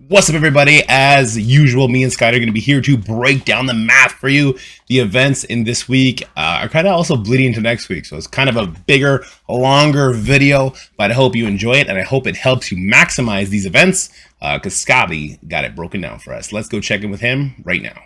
What's up, everybody? As usual, me and Scottie are going to be here to break down the math for you. The events in this week are kind of also bleeding into next week, so it's kind of a bigger, longer video, but I hope you enjoy it, and I hope it helps you maximize these events, because Scottie got it broken down for us. Let's go check in with him right now.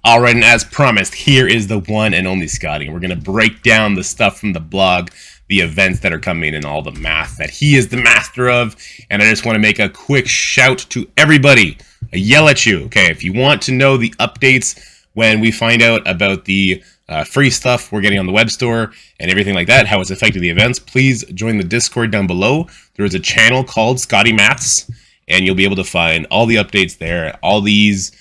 All right, and as promised, here is the one and only Scottie. We're going to break down the stuff from the blog, the events that are coming, and all the math that he is the master of. And I just want to make a quick shout to everybody. I yell at you, okay? If you want to know the updates when we find out about the free stuff we're getting on the web store and everything like that, how it's affected the events, please join the Discord down below. There is a channel called Scottie Maths, and you'll be able to find all the updates there, all these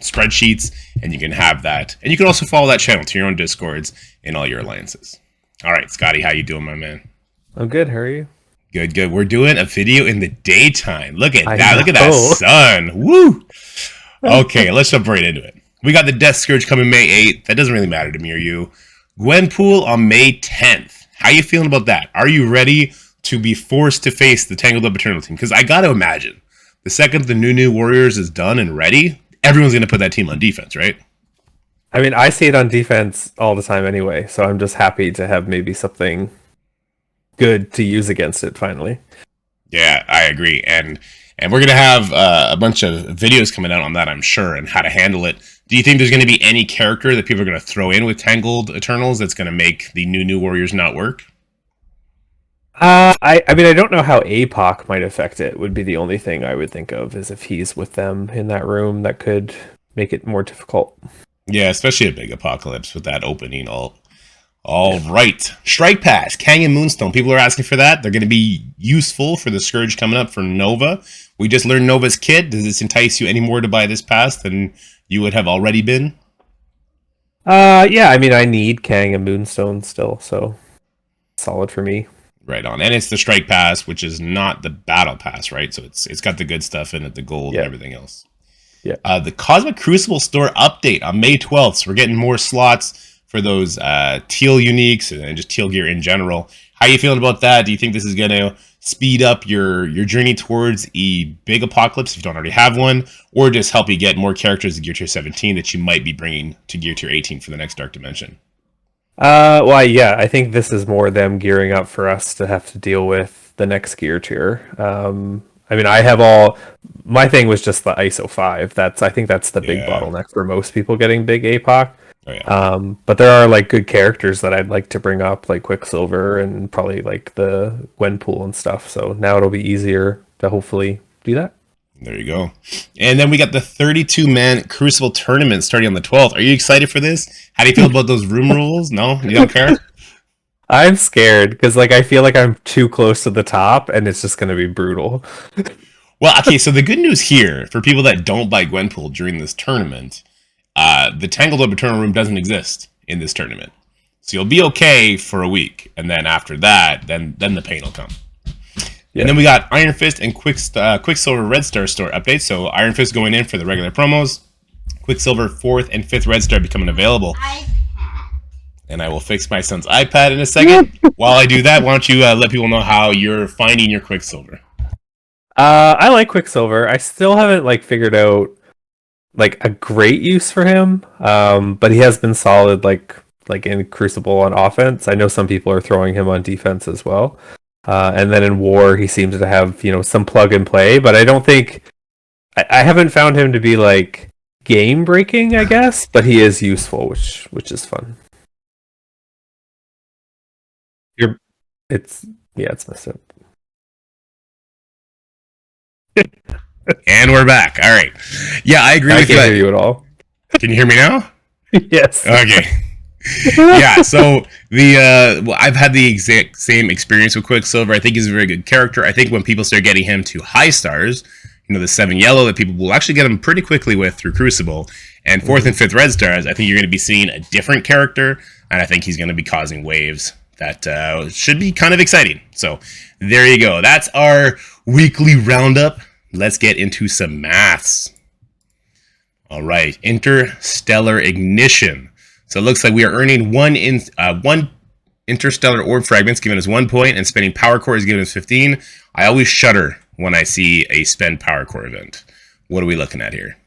spreadsheets, and you can have that, and you can also follow that channel to your own Discords in all your alliances. All right, Scottie, how you doing, my man? I'm good. How are you? Good. We're doing a video in the daytime. Look at I that. Look at that know. sun. Woo. Okay, let's jump right into it. We got the Death Scourge coming May 8th. That doesn't really matter to me or you. Gwenpool on May 10th. How you feeling about that? Are you ready to be forced to face the Tangled Up Eternal team? Because I gotta imagine the second the new Warriors is done and ready, everyone's going to put that team on defense, right? I mean, I see it on defense all the time anyway, so I'm just happy to have maybe something good to use against it finally. Yeah, I agree. And we're going to have a bunch of videos coming out on that, I'm sure, and how to handle it. Do you think there's going to be any character that people are going to throw in with Tangled Eternals that's going to make the new Warriors not work? I mean, I don't know how APOC might affect it, would be the only thing I would think of, is if he's with them in that room, that could make it more difficult. Yeah, especially a big apocalypse with that opening. All right. Strike Pass, Kang and Moonstone. People are asking for that. They're going to be useful for the Scourge coming up for Nova. We just learned Nova's kit. Does this entice you any more to buy this pass than you would have already been? Yeah, I mean, I need Kang and Moonstone still, so solid for me. Right on. And it's the Strike Pass, which is not the Battle Pass, right? So it's got the good stuff in it, the gold and everything else. Yeah. The Cosmic Crucible store update on May 12th. So we're getting more slots for those teal uniques and just teal gear in general. How are you feeling about that? Do you think this is going to speed up your journey towards a big apocalypse if you don't already have one, or just help you get more characters to Gear Tier 17 that you might be bringing to Gear Tier 18 for the next Dark Dimension? Well, yeah, I think this is more them gearing up for us to have to deal with the next gear tier. I mean, my thing was just the ISO 5. I think that's the big bottleneck for most people getting big APOC. Oh, yeah. But there are like good characters that I'd like to bring up, like Quicksilver and probably like the Gwenpool and stuff. So now it'll be easier to hopefully do that. There you go. And then we got the 32-man Crucible tournament starting on the 12th. Are you excited for this? How do you feel about those room rules? No? You don't care? I'm scared because like I feel like I'm too close to the top and it's just going to be brutal. Well, okay, so the good news here, for people that don't buy Gwenpool during this tournament, the Tangled Up Eternal Room doesn't exist in this tournament. So you'll be okay for a week, and then after that, then the pain will come. Yeah. And then we got Iron Fist and Quicksilver Red Star store updates. So Iron Fist going in for the regular promos. Quicksilver 4th and 5th Red Star becoming available. And I will fix my son's iPad in a second. While I do that, why don't you let people know how you're finding your Quicksilver? I like Quicksilver. I still haven't like figured out like a great use for him. But he has been solid like in Crucible on offense. I know some people are throwing him on defense as well. And then in War, he seems to have, some plug and play, but I don't think I haven't found him to be like game breaking, I guess, but he is useful, which is fun. It's messed up. And we're back. All right. Yeah, I agree with you. I can't hear you at all. Can you hear me now? Yes. Okay. Yeah, so I've had the exact same experience with Quicksilver. I think he's a very good character. I think when people start getting him to high stars, the 7 yellow that people will actually get him pretty quickly with through Crucible, and 4th and 5th red stars, I think you're going to be seeing a different character, and I think he's going to be causing waves that should be kind of exciting. So there you go. That's our weekly roundup. Let's get into some maths. All right, interstellar ignition. So it looks like we are earning one interstellar orb fragments, giving us 1 point, and spending power core is giving us 15. I always shudder when I see a spend power core event. What are we looking at here?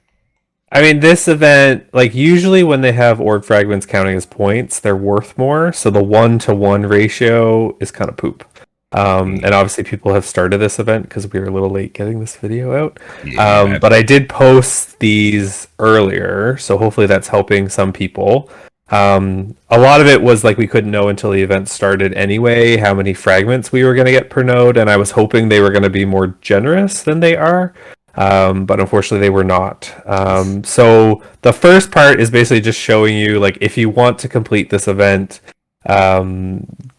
I mean, this event, like usually when they have orb fragments counting as points, they're worth more. So the 1-to-1 ratio is kind of poop. And obviously people have started this event because we were a little late getting this video out. Yeah. But I did post these earlier, so hopefully that's helping some people. A lot of it was like we couldn't know until the event started anyway how many fragments we were going to get per node, and I was hoping they were going to be more generous than they are. But unfortunately they were not. So the first part is basically just showing you, like, if you want to complete this event,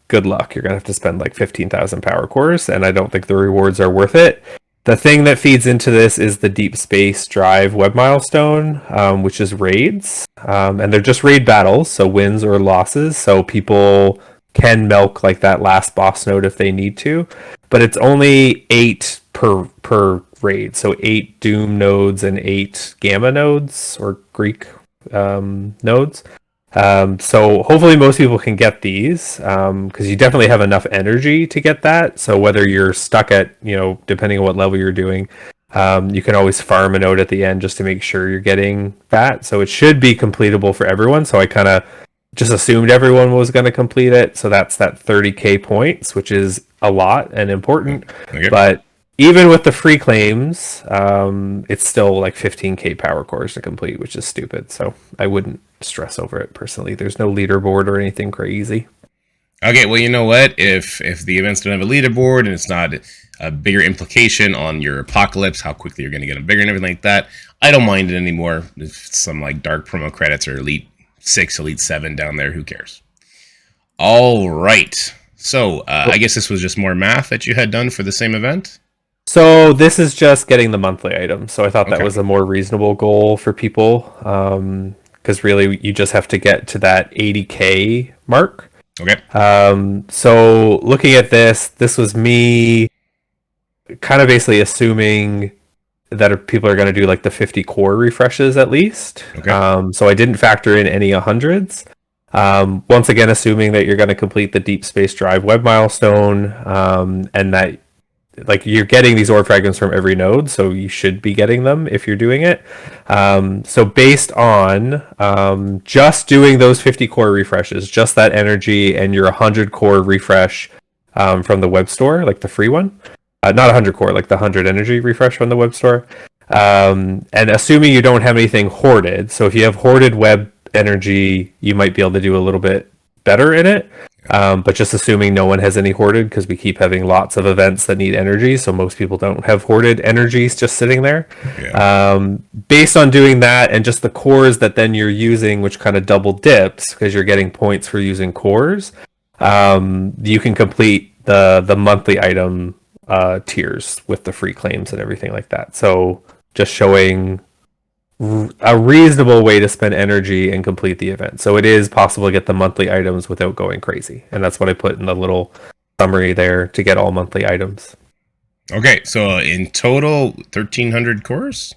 good luck. You're gonna have to spend like 15,000 power cores, and I don't think the rewards are worth it. The thing that feeds into this is the Deep Space Drive web milestone, which is raids, and they're just raid battles, so wins or losses. So people can milk like that last boss node if they need to, but it's only 8 per raid, so 8 Doom nodes and 8 Gamma nodes or Greek nodes. So hopefully most people can get these, because you definitely have enough energy to get that. So whether you're stuck at, depending on what level you're doing, you can always farm a node at the end just to make sure you're getting that. So it should be completable for everyone. So I kind of just assumed everyone was going to complete it. So that's that 30k points, which is a lot and important. Okay. But even with the free claims, it's still like 15k power cores to complete, which is stupid. So I wouldn't stress over it personally. There's no leaderboard or anything crazy. Okay, well, you know what? If the events don't have a leaderboard and it's not a bigger implication on your apocalypse, how quickly you're going to get them bigger and everything like that, I don't mind it anymore. If some like dark promo credits or Elite 6, Elite 7 down there, who cares? All right. So I guess this was just more math that you had done for the same event? So this is just getting the monthly items. So I thought that Okay. was a more reasonable goal for people, because really you just have to get to that 80k mark. Okay. So looking at this was me kind of basically assuming that people are going to do like the 50 core refreshes at least. Okay. So I didn't factor in any 100s. Once again, assuming that you're going to complete the Deep Space Drive web milestone, and that like you're getting these orb fragments from every node, so you should be getting them if you're doing it. So based on just doing those 50 core refreshes, just that energy, and your 100 core refresh from the web store, like the free one, not 100 core, like the 100 energy refresh from the web store, and assuming you don't have anything hoarded. So if you have hoarded web energy, you might be able to do a little bit better in it. But just assuming no one has any hoarded, because we keep having lots of events that need energy, so most people don't have hoarded energies just sitting there. Yeah. Based on doing that and just the cores that then you're using, which kind of double dips because you're getting points for using cores, you can complete the monthly item tiers with the free claims and everything like that. So just showing a reasonable way to spend energy and complete the event. So it is possible to get the monthly items without going crazy. And that's what I put in the little summary there to get all monthly items. Okay, so in total, 1,300 cores?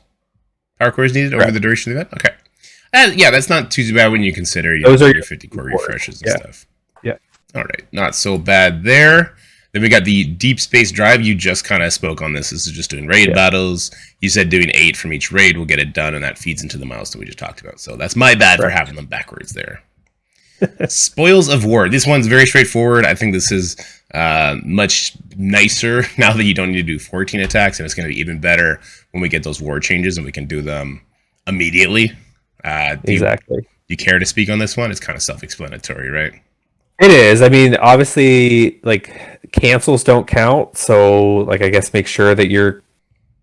Power cores needed over the duration of the event? Okay. Yeah, that's not too bad when you consider Those are your 50 core refreshes and stuff. Yeah. All right, not so bad there. Then we got the Deep Space Drive. You just kind of spoke on this. This is just doing raid battles. You said doing 8 from each raid will get it done, and that feeds into the milestone we just talked about. So that's my bad for having them backwards there. Spoils of War. This one's very straightforward. I think this is much nicer now that you don't need to do 14 attacks, and it's going to be even better when we get those war changes and we can do them immediately. Exactly. Do you care to speak on this one? It's kind of self-explanatory, right? It is. I mean, obviously, like, cancels don't count. So, like, I guess make sure that you're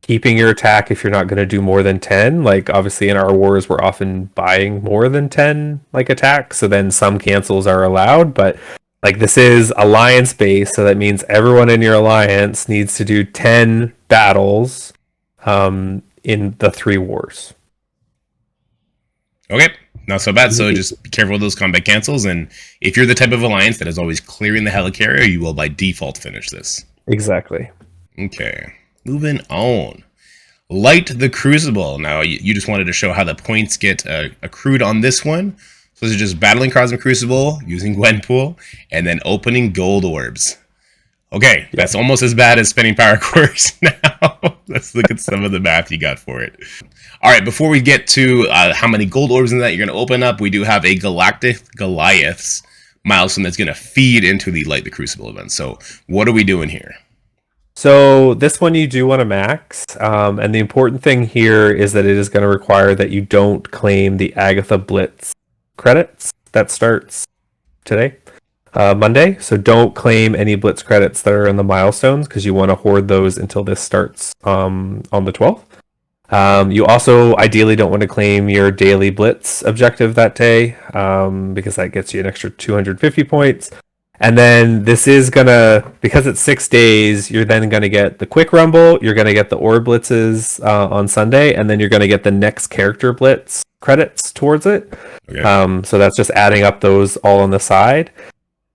keeping your attack if you're not going to do more than 10. Like, obviously, in our wars, we're often buying more than 10, like, attacks. So then some cancels are allowed. But, like, this is alliance based. So that means everyone in your alliance needs to do 10 battles in the 3 wars. Okay, not so bad. So just be careful of those combat cancels, and if you're the type of alliance that is always clearing the helicarrier, you will by default finish this. Exactly. Okay, moving on. Light the Crucible. Now, you just wanted to show how the points get accrued on this one. So this is just battling Cosmic Crucible using Gwenpool and then opening gold orbs. Okay, that's almost as bad as spending power cores now. Let's look at some of the math you got for it. All right, before we get to how many gold orbs in that you're going to open up, we do have a Galactic Goliaths milestone that's going to feed into the Light the Crucible event. So what are we doing here? So this one you do want to max, and the important thing here is that it is going to require that you don't claim the Agatha Blitz credits that starts today, Monday. So don't claim any Blitz credits that are in the milestones because you want to hoard those until this starts on the 12th. You also ideally don't want to claim your daily Blitz objective that day because that gets you an extra 250 points. And then this is gonna, because it's 6 days, you're then gonna get the quick rumble, you're gonna get the orb blitzes on Sunday, and then you're gonna get the next character blitz credits towards it. Okay. So that's just adding up those all on the side.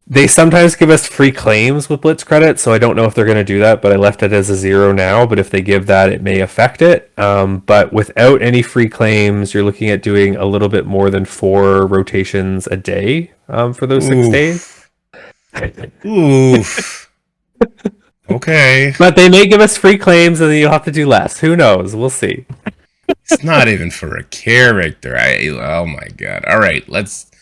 They sometimes give us free claims with blitz credits, so I don't know if they're gonna do that, but I left it as a 0 now. But if they give that, it may affect it. But without any free claims, you're looking at doing a little bit more than 4 rotations a day for those 6 days. Oof. Okay. But they may give us free claims and then you'll have to do less. Who knows? We'll see. It's not even for a character. Oh my god. All right, let's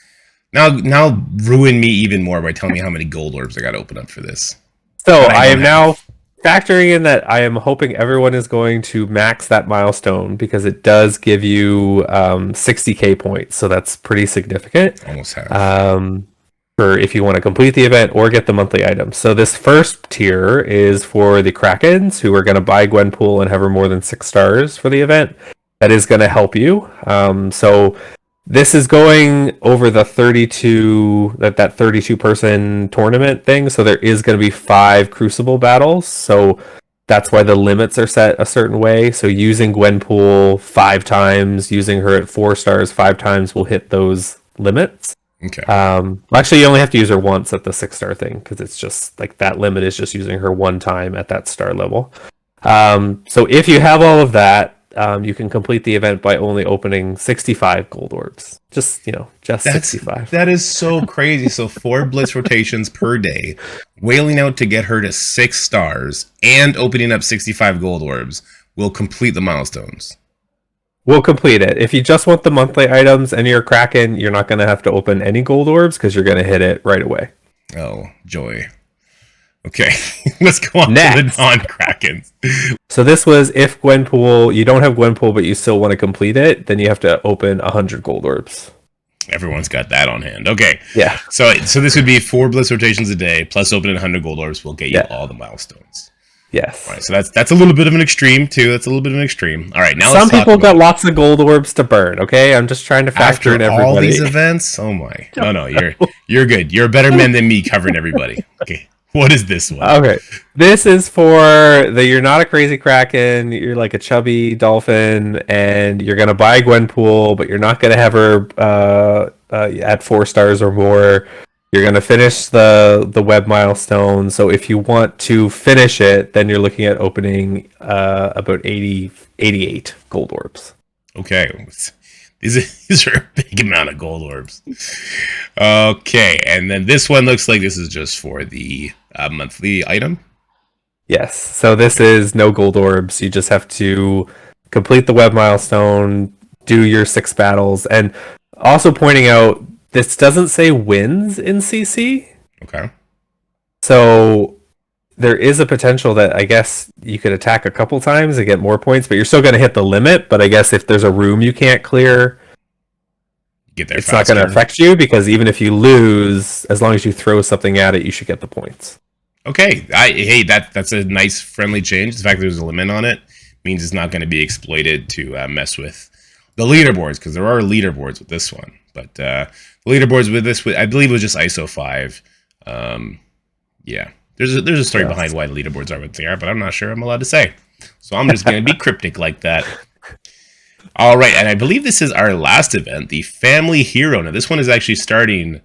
now ruin me even more by telling me how many gold orbs I got to open up for this. So I am now factoring in that I am hoping everyone is going to max that milestone because it does give you 60k points. So that's pretty significant. Almost half. For if you want to complete the event or get the monthly items. So this first tier is for the Krakens who are going to buy Gwenpool and have her more than 6 stars for the event. That is going to help you. So this is going over the 32 person tournament thing. So there is going to be 5 Crucible battles. So that's why the limits are set a certain way. So using Gwenpool 5 times, using her at 4 stars 5 times will hit those limits. Okay. Actually, you only have to use her once at the 6-star thing because it's just like that limit is just using her 1 time at that star level. So if you have all of that, you can complete the event by only opening 65 gold orbs. Just 65. That is so crazy. So 4 blitz rotations per day, wailing out to get her to 6 stars, and opening up 65 gold orbs will complete the milestones. We'll complete it. If you just want the monthly items and you're a Kraken, you're not going to have to open any gold orbs because you're going to hit it right away. Oh, joy. Okay, let's go on Next. to the non-Krakens. So this was if Gwenpool, you don't have Gwenpool, but you still want to complete it, then you have to open 100 gold orbs. Everyone's got that on hand. Okay. Yeah. So this would be 4 blitz rotations a day, plus opening 100 gold orbs will get you all the milestones. Yes. All right, so that's a little bit of an extreme too. That's a little bit of an extreme. All right, now some people got lots of gold orbs to burn. Okay, I'm just trying to factor in everybody. All these events. Oh my! No, you're good. You're a better man than me covering everybody. Okay, what is this one? Okay, this is for you're not a crazy Kraken. You're like a chubby dolphin, and you're gonna buy Gwenpool, but you're not gonna have her at 4 stars or more. You're going to finish the web milestone. So if you want to finish it, then you're looking at opening about 88 gold orbs. Okay. These are a big amount of gold orbs. Okay. And then this one looks like this is just for the monthly item. Yes. So this is no gold orbs. You just have to complete the web milestone, do your 6 battles, and also pointing out, this doesn't say wins in CC. Okay. So there is a potential that I guess you could attack a couple times and get more points, but you're still going to hit the limit. But I guess if there's a room you can't clear, get there it's faster. not going to affect you because even if you lose, as long as you throw something at it, you should get the points. Okay. That's a nice friendly change. The fact that there's a limit on it means it's not going to be exploited to mess with the leaderboards, because there are leaderboards with this one. But the leaderboards with this, I believe, was just ISO 5. Yeah, there's a story behind why the leaderboards are what they are, but I'm not sure I'm allowed to say. So I'm just going to be cryptic like that. All right, and I believe this is our last event, the Family Hero. Now, this one is actually starting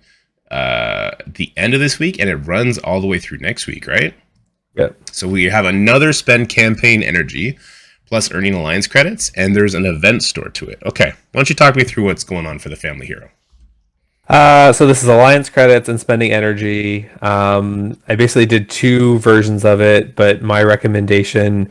the end of this week, and it runs all the way through next week, right? Yeah. So we have another spend campaign energy plus earning alliance credits, and there's an event store to it. Okay, why don't you talk me through what's going on for the family hero? So this is alliance credits and spending energy. I basically did two versions of it, but my recommendation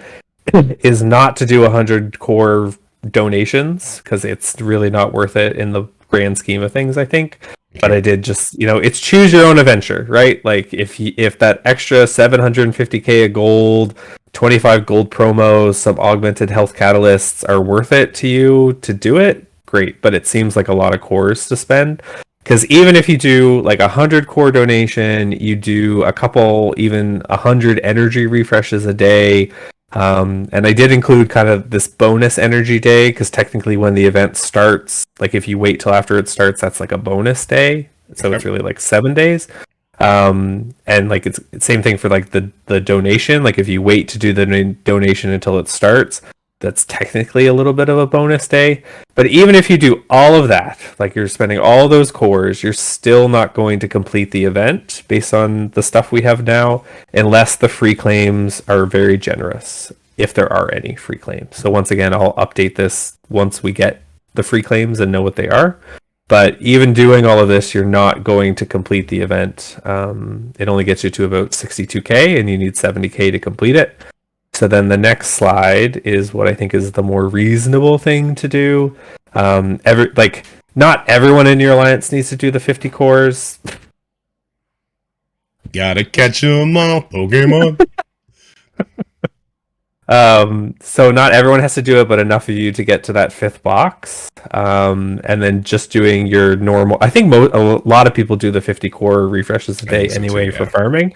is not to do 100 core donations because it's really not worth it in the grand scheme of things, I think. But I did just, it's choose your own adventure, right? Like if that extra 750k of gold, 25 gold promos, some augmented health catalysts are worth it to you to do it, great. But it seems like a lot of cores to spend. Because even if you do like 100 core donation, you do a couple, even 100 energy refreshes a day. And I did include kind of this bonus energy day because technically when the event starts, like if you wait till after it starts, that's like a bonus day. So it's really like 7 days. And like it's same thing for like the donation. Like if you wait to do the donation until it starts, that's technically a little bit of a bonus day. But even if you do all of that, like you're spending all those cores, you're still not going to complete the event based on the stuff we have now, unless the free claims are very generous, if there are any free claims. So once again, I'll update this once we get the free claims and know what they are. But even doing all of this, you're not going to complete the event. It only gets you to about 62k, and you need 70k to complete it. So then the next slide is what I think is the more reasonable thing to do. Not everyone in your alliance needs to do the 50 cores. Gotta catch 'em all, Pokemon. So not everyone has to do it, but enough of you to get to that 5th box. And then just doing your normal. I think a lot of people do the 50 core refreshes a day anyway for farming.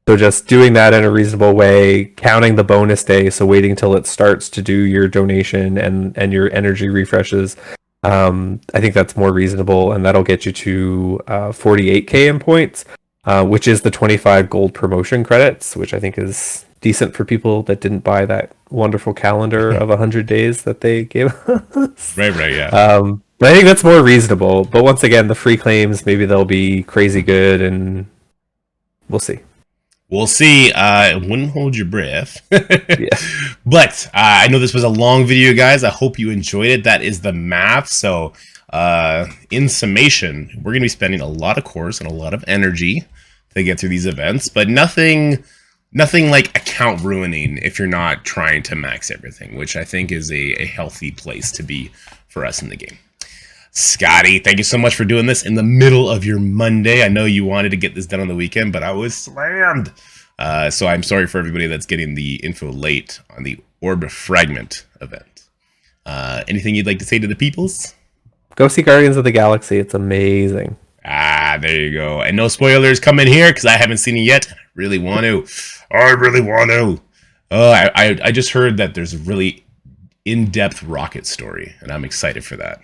So just doing that in a reasonable way, counting the bonus day, so waiting till it starts to do your donation and your energy refreshes. I think that's more reasonable, and that'll get you to 48k in points, which is the 25 gold promotion credits, which I think is decent for people that didn't buy that wonderful calendar of 100 days that they gave us. Right, yeah. But I think that's more reasonable. But once again, the free claims, maybe they'll be crazy good, and we'll see. We'll see. Wouldn't hold your breath. Yeah. But I know this was a long video, guys. I hope you enjoyed it. That is the math. So in summation, we're going to be spending a lot of cores and a lot of energy to get through these events, but nothing like account ruining if you're not trying to max everything, which I think is a healthy place to be for us in the game. Scotty, thank you so much for doing this in the middle of your Monday. I know you wanted to get this done on the weekend, but I was slammed. So I'm sorry for everybody that's getting the info late on the Orb Fragment event. Anything you'd like to say to the peoples? Go see Guardians of the Galaxy. It's amazing. There you go. And no spoilers coming here because I haven't seen it yet. I really want to. I just heard that there's a really in-depth rocket story, and I'm excited for that.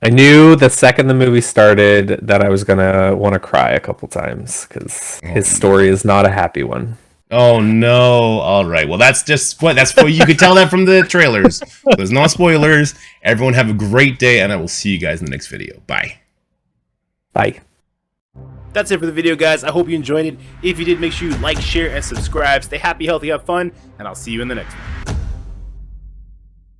I knew the second the movie started that I was gonna want to cry a couple times because his story is not a happy one. Oh no! All right. Well, that's what you could tell that from the trailers. There's no spoilers. Everyone have a great day, and I will see you guys in the next video. Bye. Bye. That's it for the video, guys. I hope you enjoyed it. If you did, make sure you like, share, and subscribe. Stay happy, healthy, have fun, and I'll see you in the next one.